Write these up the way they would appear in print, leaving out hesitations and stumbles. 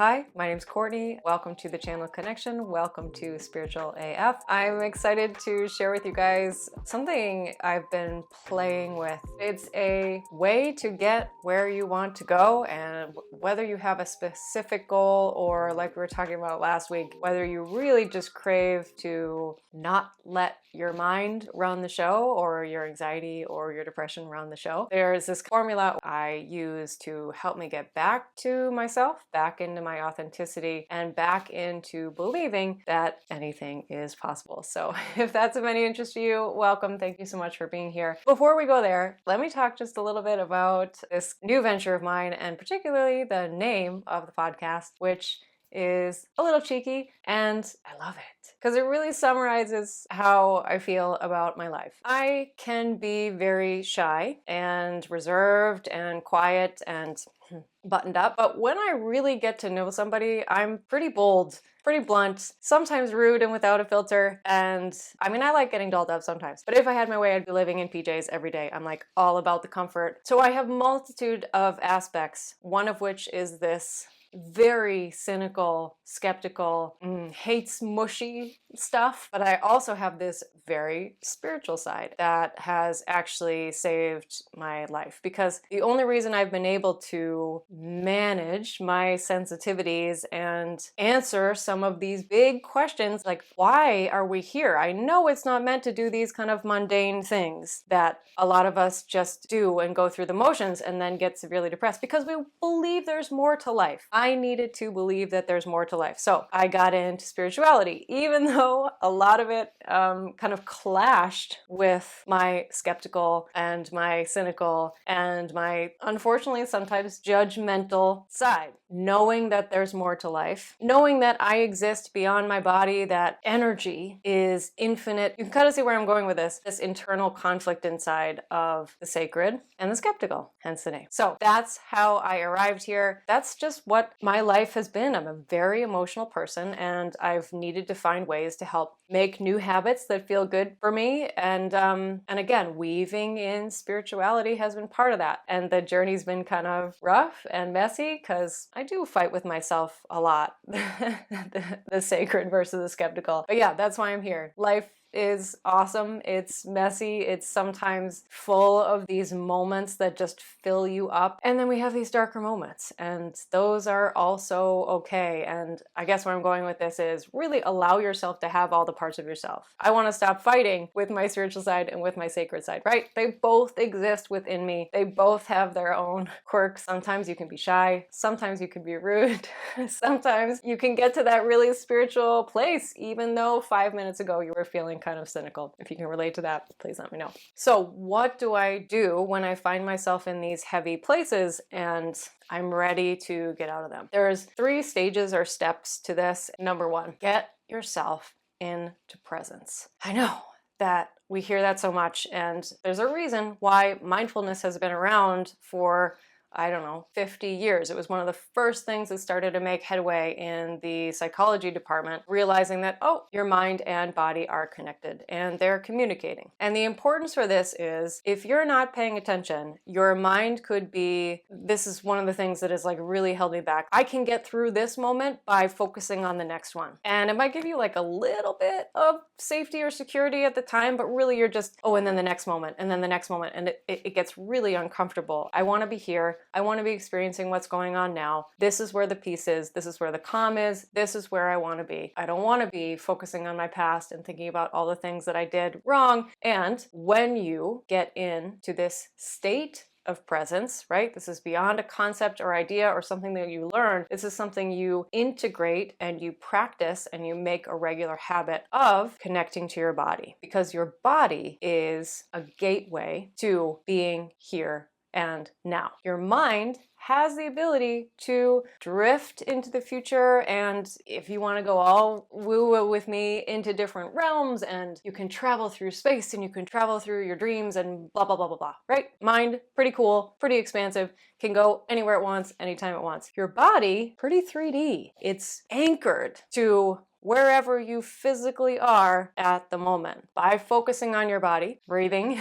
Hi, my name's Courtney. Welcome to the Channel Connection. Welcome to Spiritual AF. I'm excited to share with you guys something I've been playing with. It's a way to get where you want to go, and whether you have a specific goal or, like we were talking about last week, whether you really just crave to not let your mind run the show, or your anxiety or your depression run the show. There's this formula I use to help me get back to myself, back into my authenticity, and back into believing that anything is possible. So if that's of any interest to you, welcome. Thank you so much for being here. Before we go there, let me talk just a little bit about this new venture of mine, and particularly the name of the podcast, which is a little cheeky, and I love it because it really summarizes how I feel about my life. I can be very shy and reserved and quiet and buttoned up, but when I really get to know somebody, I'm pretty bold, pretty blunt, sometimes rude and without a filter. And I mean, I like getting dolled up sometimes, but if I had my way, I'd be living in PJs every day. I'm like all about the comfort. So I have multitude of aspects, one of which is this very cynical, skeptical, hates mushy stuff. But I also have this very spiritual side that has actually saved my life, because the only reason I've been able to manage my sensitivities and answer some of these big questions, like why are we here? I know it's not meant to do these kind of mundane things that a lot of us just do and go through the motions and then get severely depressed because we believe there's more to life. I needed to believe that there's more to life. So I got into spirituality, even though a lot of it kind of clashed with my skeptical and my cynical and my, unfortunately, sometimes judgmental side. Knowing that there's more to life, knowing that I exist beyond my body, that energy is infinite. You can kind of see where I'm going with this internal conflict inside of the sacred and the skeptical, hence the name. So that's how I arrived here. That's just what my life has been. I'm a very emotional person, and I've needed to find ways to help make new habits that feel good for me. And again, weaving in spirituality has been part of that. And the journey's been kind of rough and messy because I do fight with myself a lot, the sacred versus the skeptical. But yeah, that's why I'm here. Life is awesome. It's messy. It's sometimes full of these moments that just fill you up. And then we have these darker moments, and those are also okay. And I guess where I'm going with this is really allow yourself to have all the parts of yourself. I want to stop fighting with my spiritual side and with my sacred side, right? They both exist within me. They both have their own quirks. Sometimes you can be shy. Sometimes you can be rude. Sometimes you can get to that really spiritual place, even though 5 minutes ago you were feeling kind of cynical. If you can relate to that, please let me know. So what do I do when I find myself in these heavy places and I'm ready to get out of them? There's 3 stages or steps to this. Number 1, get yourself into presence. I know that we hear that so much, and there's a reason why mindfulness has been around for 50 years. It was one of the first things that started to make headway in the psychology department, realizing that, your mind and body are connected and they're communicating. And the importance for this is, if you're not paying attention, your mind could be, this is one of the things that has really held me back. I can get through this moment by focusing on the next one. And it might give you a little bit of safety or security at the time, but really you're just, and then the next moment, and then the next moment. And it gets really uncomfortable. I want to be here. I want to be experiencing what's going on now. This is where the peace is. This is where the calm is. This is where I want to be. I don't want to be focusing on my past and thinking about all the things that I did wrong. And when you get into this state of presence, right? This is beyond a concept or idea or something that you learn. This is something you integrate and you practice and you make a regular habit of connecting to your body, because your body is a gateway to being here and now. Your mind has the ability to drift into the future, and if you want to go all woo-woo with me, into different realms, and you can travel through space and you can travel through your dreams and blah, blah, blah, blah, blah, right? Mind, pretty cool, pretty expansive, can go anywhere it wants, anytime it wants. Your body, pretty 3D. It's anchored to wherever you physically are at the moment by focusing on your body, breathing,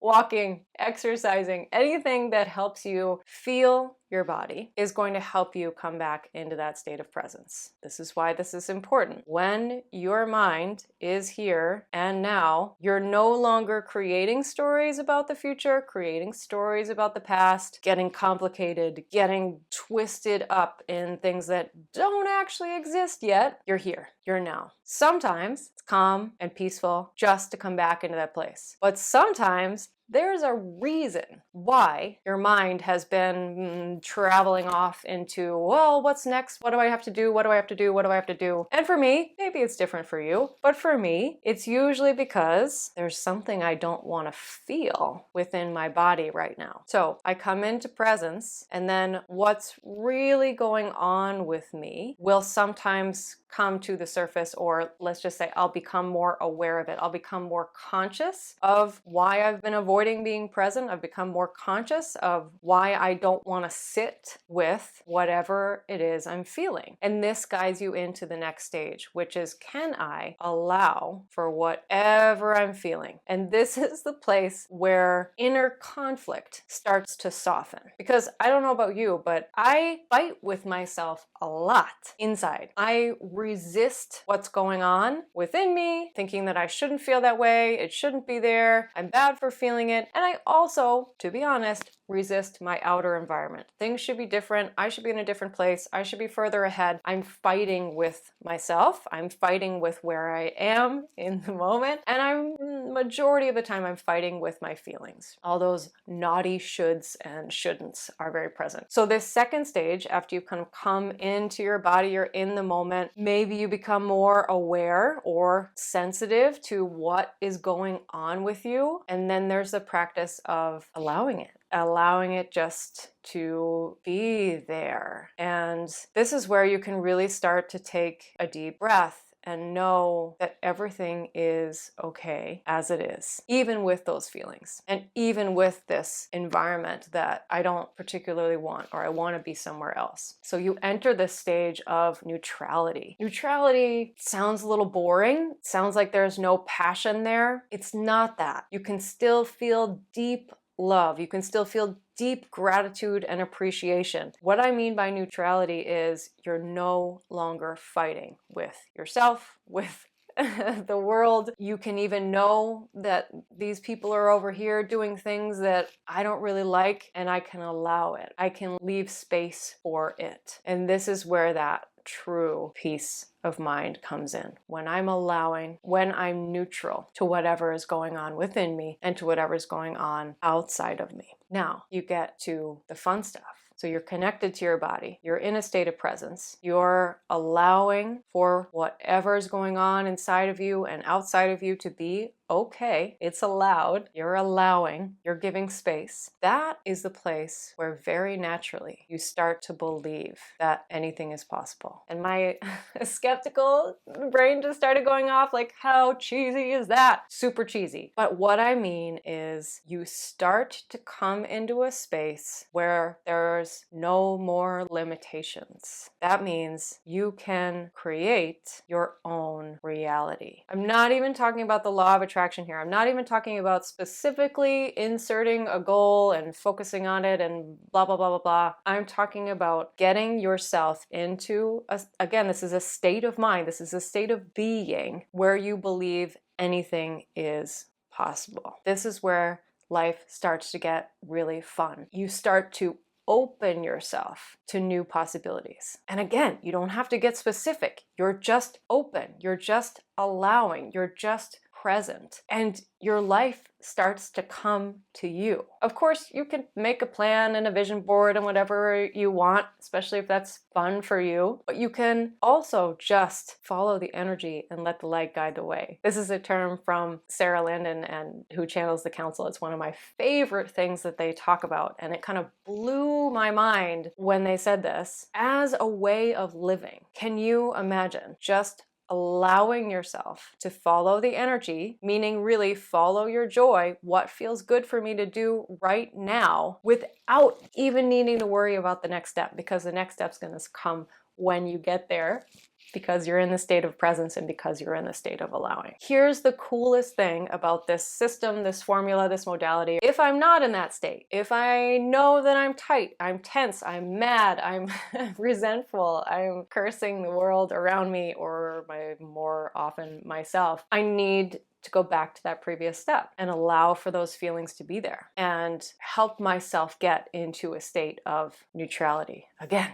walking, exercising, anything that helps you feel your body is going to help you come back into that state of presence. This is why this is important. When your mind is here and now, you're no longer creating stories about the future, creating stories about the past, getting complicated, getting twisted up in things that don't actually exist yet. You're here. You're now. Sometimes it's calm and peaceful just to come back into that place. But sometimes there's a reason why your mind has been traveling off into, well, what's next? What do I have to do? What do I have to do? What do I have to do? And for me, maybe it's different for you, but for me, it's usually because there's something I don't want to feel within my body right now. So I come into presence, and then what's really going on with me will sometimes come to the surface, or let's just say I'll become more aware of it. I'll become more conscious of why I've been avoiding being present. I've become more conscious of why I don't want to sit with whatever it is I'm feeling. And this guides you into the next stage, which is, can I allow for whatever I'm feeling? And this is the place where inner conflict starts to soften. Because I don't know about you, but I fight with myself a lot inside. I resist what's going on within me, thinking that I shouldn't feel that way, it shouldn't be there, I'm bad for feeling it. And I also, to be honest, resist my outer environment. Things should be different. I should be in a different place. I should be further ahead. I'm fighting with myself. I'm fighting with where I am in the moment. And majority of the time, I'm fighting with my feelings. All those naughty shoulds and shouldn'ts are very present. So this second stage, after you kind of come into your body, you're in the moment, maybe you become more aware or sensitive to what is going on with you. And then there's the practice of allowing it just to be there. And this is where you can really start to take a deep breath and know that everything is okay as it is, even with those feelings and even with this environment that I don't particularly want, or I want to be somewhere else. So you enter this stage of neutrality. Neutrality sounds a little boring. It sounds like there's no passion there. It's not that. You can still feel deep love. You can still feel deep gratitude and appreciation. What I mean by neutrality is you're no longer fighting with yourself, with the world. You can even know that these people are over here doing things that I don't really like, and I can allow it. I can leave space for it. And this is where that true peace of mind comes in. When I'm allowing, when I'm neutral to whatever is going on within me and to whatever is going on outside of me. Now you get to the fun stuff. So you're connected to your body. You're in a state of presence. You're allowing for whatever is going on inside of you and outside of you to be okay. It's allowed. You're allowing. You're giving space. That is the place where very naturally you start to believe that anything is possible. And my skeptical brain just started going off like, how cheesy is that? Super cheesy. But what I mean is you start to come into a space where there's no more limitations. That means you can create your own reality. I'm not even talking about the law of attraction here. I'm not even talking about specifically inserting a goal and focusing on it and blah, blah, blah, blah, blah. I'm talking about getting yourself into, again, this is a state of mind. This is a state of being where you believe anything is possible. This is where life starts to get really fun. You start to open yourself to new possibilities. And again, you don't have to get specific. You're just open. You're just allowing. You're just present. And your life starts to come to you. Of course, you can make a plan and a vision board and whatever you want, especially if that's fun for you. But you can also just follow the energy and let the light guide the way. This is a term from Sarah Landon, and who channels the council. It's one of my favorite things that they talk about. And it kind of blew my mind when they said this. As a way of living, can you imagine just allowing yourself to follow the energy, meaning really follow your joy, what feels good for me to do right now, without even needing to worry about the next step, because the next step's going to come when you get there. because you're in the state of presence and because you're in the state of allowing. Here's the coolest thing about this system, this formula, this modality. If I'm not in that state, if I know that I'm tight, I'm tense, I'm mad, I'm resentful, I'm cursing the world around me, or more often myself, I need to go back to that previous step and allow for those feelings to be there and help myself get into a state of neutrality. Again,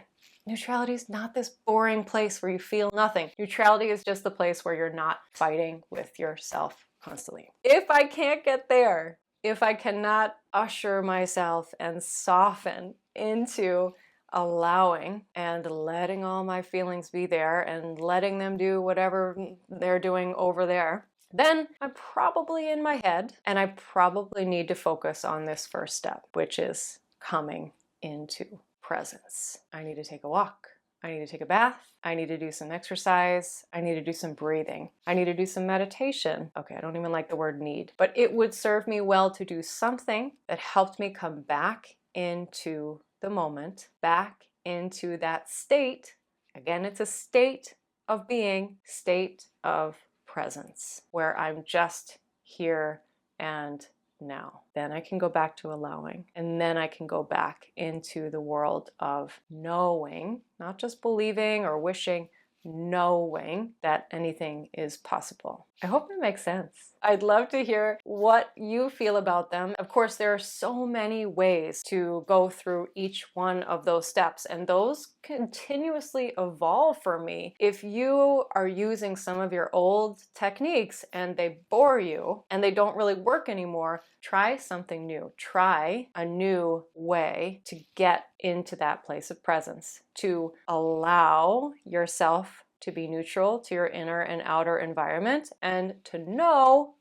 neutrality is not this boring place where you feel nothing. Neutrality is just the place where you're not fighting with yourself constantly. If I can't get there, if I cannot usher myself and soften into allowing and letting all my feelings be there and letting them do whatever they're doing over there, then I'm probably in my head, and I probably need to focus on this first step, which is coming into presence. I need to take a walk. I need to take a bath. I need to do some exercise. I need to do some breathing. I need to do some meditation. Okay, I don't even like the word need, but it would serve me well to do something that helped me come back into the moment, back into that state. Again, it's a state of being, state of presence, where I'm just here and now. Then I can go back to allowing, and then I can go back into the world of knowing, not just believing or wishing, knowing that anything is possible. I hope that makes sense. I'd love to hear what you feel about them. Of course, there are so many ways to go through each one of those steps, and those continuously evolve for me. If you are using some of your old techniques and they bore you and they don't really work anymore, try something new. Try a new way to get into that place of presence, to allow yourself to be neutral to your inner and outer environment, and to know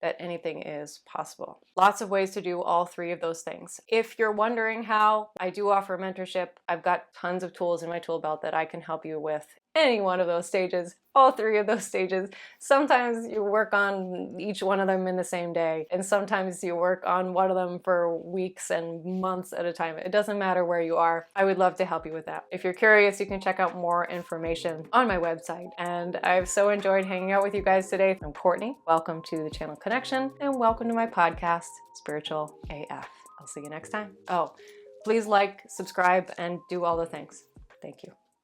that anything is possible. Lots of ways to do all three of those things. If you're wondering how, I do offer mentorship. I've got tons of tools in my tool belt that I can help you with any one of those stages, all three of those stages. Sometimes you work on each one of them in the same day, and sometimes you work on one of them for weeks and months at a time. It doesn't matter where you are. I would love to help you with that. If you're curious, you can check out more information on my website. And I've so enjoyed hanging out with you guys today. I'm Courtney. Welcome to the Channel Connection, and welcome to my podcast, Spiritual AF. I'll see you next time. Oh, please like, subscribe, and do all the things. Thank you.